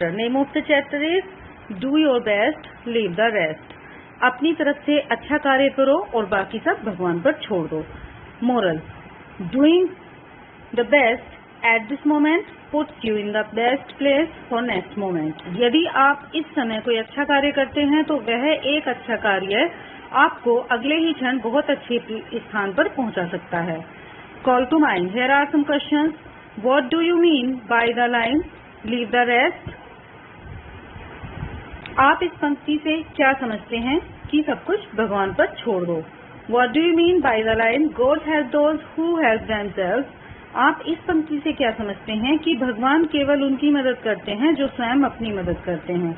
The name of the chapter is Do Your Best, Leave the Rest. अपनी तरफ से अच्छा कार्य करो और बाकी सब भगवान पर छोड़ दो. Moral: Doing the best at this moment puts you in the best place for next moment. यदि आप इस समय कोई अच्छा कार्य करते हैं तो वह एक अच्छा कार्य आपको अगले ही क्षण बहुत अच्छे स्थान पर पहुंचा सकता है. Call to mind. Here are some questions. What do you mean by the line leave the rest? आप इस पंक्ति से क्या समझते हैं कि सब कुछ भगवान पर छोड़ दो. What do you mean by the line God helps those who help themselves? आप इस पंक्ति से क्या समझते हैं कि भगवान केवल उनकी मदद करते हैं जो स्वयं अपनी मदद करते हैं.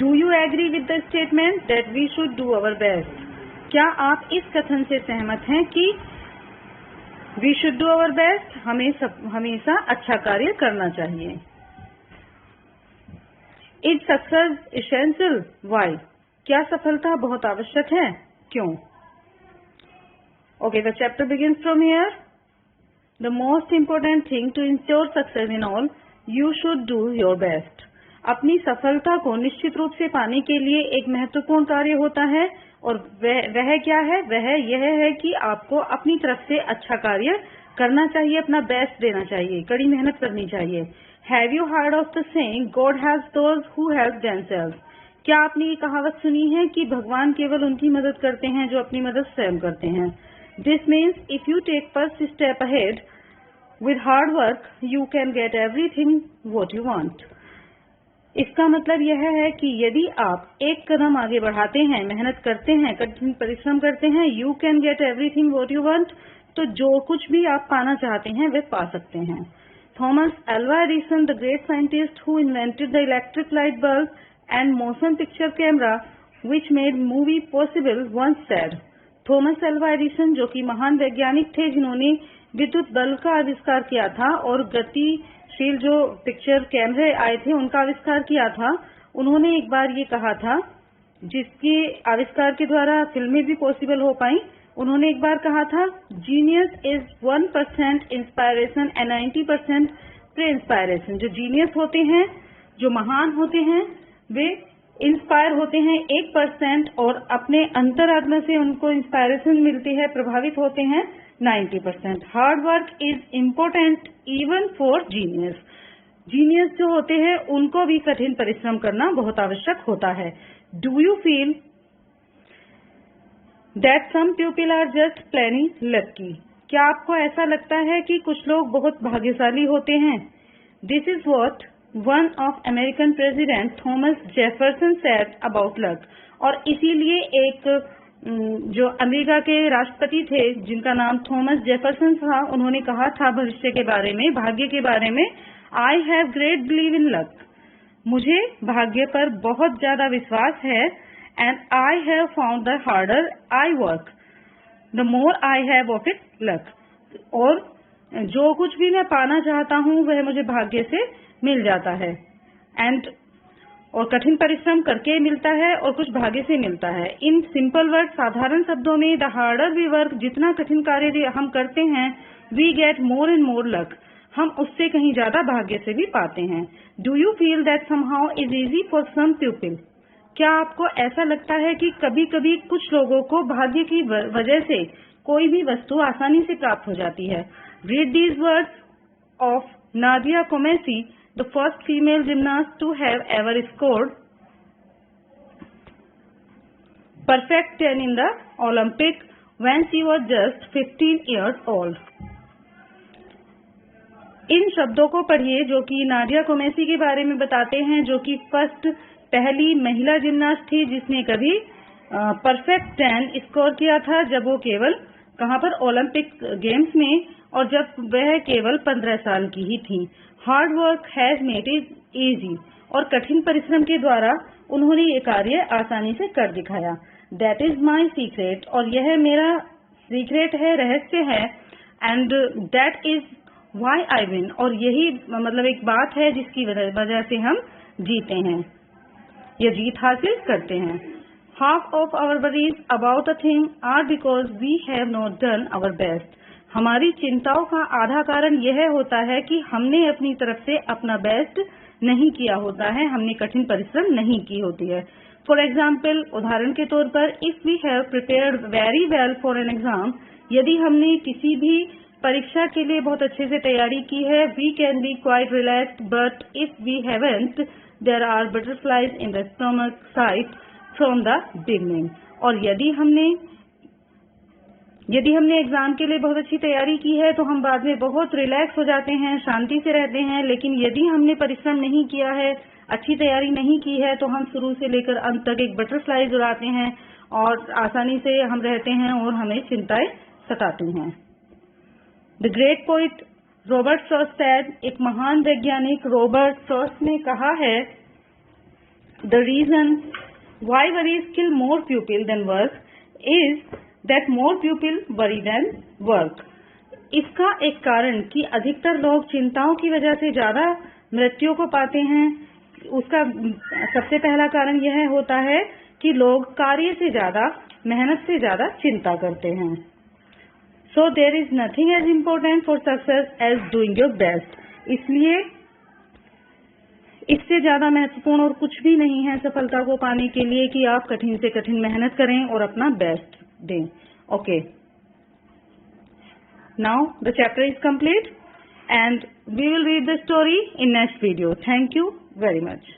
Do you agree with the statement that we should do our best? क्या आप इस कथन से सहमत हैं कि We should do our best? हमें हमेशा अच्छा कार्य करना चाहिए. Is success essential? Why? क्या सफलता बहुत आवश्यक है? क्यों? Okay, the chapter begins from here. The most important thing to ensure success in all, you should do your best. अपनी सफलता को निश्चित रूप से पाने के लिए एक महत्वपूर्ण कार्य होता है और वह क्या है? वह यह है कि आपको अपनी तरफ से अच्छा कार्य करना चाहिए, अपना बेस्ट देना चाहिए, कड़ी मेहनत करनी चाहिए. Have you heard of the saying God helps those who help themselves? क्या आपने ये कहावत सुनी है कि भगवान केवल उनकी मदद करते हैं जो अपनी मदद स्वयं करते हैं. This means if you take first step ahead with hard work, you can get everything what you want. इसका मतलब यह है कि यदि आप एक कदम आगे बढ़ाते हैं, मेहनत करते हैं, कठिन परिश्रम करते हैं, you can get everything what you want, तो जो कुछ भी आप पाना चाहते हैं वे पा सकते हैं. Thomas Alva Edison, the great scientist who invented the electric light bulb and motion picture camera which made movie possible, once said. Thomas Alva Edison, जो कि महान वैज्ञानिक थे जिन्होंने विद्युत बल्ब का आविष्कार किया था और गतिशील जो पिक्चर कैमरे आए थे उनका आविष्कार किया था, उन्होंने एक बार ये कहा था, जिसके आविष्कार के द्वारा फिल्में भी पॉसिबल हो पाई. उन्होंने एक बार कहा था, genius is 1% inspiration and 90% pre inspiration. जो जीनियस होते हैं, जो महान होते हैं, वे इंस्पायर होते हैं 1% और अपने अंतरात्मा से उनको इंस्पायरेशन मिलती है, प्रभावित होते हैं 90%. Hard work is important even for genius. Genius जो होते हैं उनको भी कठिन परिश्रम करना बहुत आवश्यक होता है. Do you feel that some people are just plain lucky? क्या आपको ऐसा लगता है कि कुछ लोग बहुत भाग्यशाली होते हैं? This is what one of American President Thomas Jefferson said about luck. और इसीलिए एक जो अमेरिका के राष्ट्रपति थे जिनका नाम थॉमस जेफरसन था, उन्होंने कहा था भविष्य के बारे में, भाग्य के बारे में, I have great belief in luck. मुझे भाग्य पर बहुत ज्यादा विश्वास है. And I have found the harder I work, the more I have of it luck. और जो कुछ भी मैं पाना चाहता हूँ वह मुझे भाग्य से मिल जाता है. और कठिन परिश्रम करके मिलता है और कुछ भाग्य से मिलता है. इन सिंपल वर्ड, साधारण शब्दों में, द हार्डर वी वर्क, जितना कठिन कार्य हम करते हैं, we get more and more luck, हम उससे कहीं ज्यादा भाग्य से भी पाते हैं. Do you feel that somehow is easy for some people? क्या आपको ऐसा लगता है कि कभी कभी कुछ लोगों को भाग्य की वजह से कोई भी वस्तु आसानी से प्राप्त हो जाती है? Read these words of Nadia Comaneci, the first female gymnast to have ever scored perfect 10 in the Olympic when she was just 15 years old. इन शब्दों को पढ़िए जो कि नादिया कोमेसी के बारे में बताते हैं, जो कि पहली महिला जिम्नास्ट थी जिसने कभी परफेक्ट 10 स्कोर किया था, जब वो केवल कहां पर, ओलंपिक गेम्स में, और जब वह केवल 15 साल की ही थी. Hard work has made it easy, और कठिन परिश्रम के द्वारा उन्होंने ये कार्य आसानी से कर दिखाया. दैट इज माई सीक्रेट, और यह मेरा सीक्रेट है, रहस्य है. And that is why I win, और यही मतलब एक बात है जिसकी वजह से हम जीते हैं, ये जीत हासिल करते हैं. Half of our worries about a thing are because we have not done our best. हमारी चिंताओं का आधा कारण यह होता है कि हमने अपनी तरफ से अपना बेस्ट नहीं किया होता है, हमने कठिन परिश्रम नहीं की होती है। फॉर एग्जाम्पल, उदाहरण के तौर पर, if we have prepared very well for an exam, यदि हमने किसी भी परीक्षा के लिए बहुत अच्छे से तैयारी की है, we can be quite relaxed, but if we haven't, there are butterflies in the stomach site from the beginning. और यदि हमने एग्जाम के लिए बहुत अच्छी तैयारी की है तो हम बाद में बहुत रिलैक्स हो जाते हैं, शांति से रहते हैं। लेकिन यदि हमने परिश्रम नहीं किया है, अच्छी तैयारी नहीं की है, तो हम शुरू से लेकर अंत तक एक बटरफ्लाई उड़ाते हैं और आसानी से हम रहते हैं और हमें चिंताएं सताती हैं। The great poet Robert Frost said, एक महान वैज्ञानिक रॉबर्ट फ्रॉस्ट ने कहा है, the reason why worries kill more people than work is that more people worry than work. इसका एक कारण कि अधिकतर लोग चिंताओं की वजह से ज्यादा मृत्यु को पाते हैं, उसका सबसे पहला कारण यह होता है कि लोग कार्य से ज्यादा, मेहनत से ज्यादा चिंता करते हैं। So there is nothing as important for success as doing your best. इसलिए इससे ज्यादा महत्वपूर्ण और कुछ भी नहीं है सफलता को पाने के लिए कि आप कठिन से कठिन मेहनत करें और अपना बेस्ट दें। Okay, now the chapter is complete and we will read the story in next video. Thank you very much.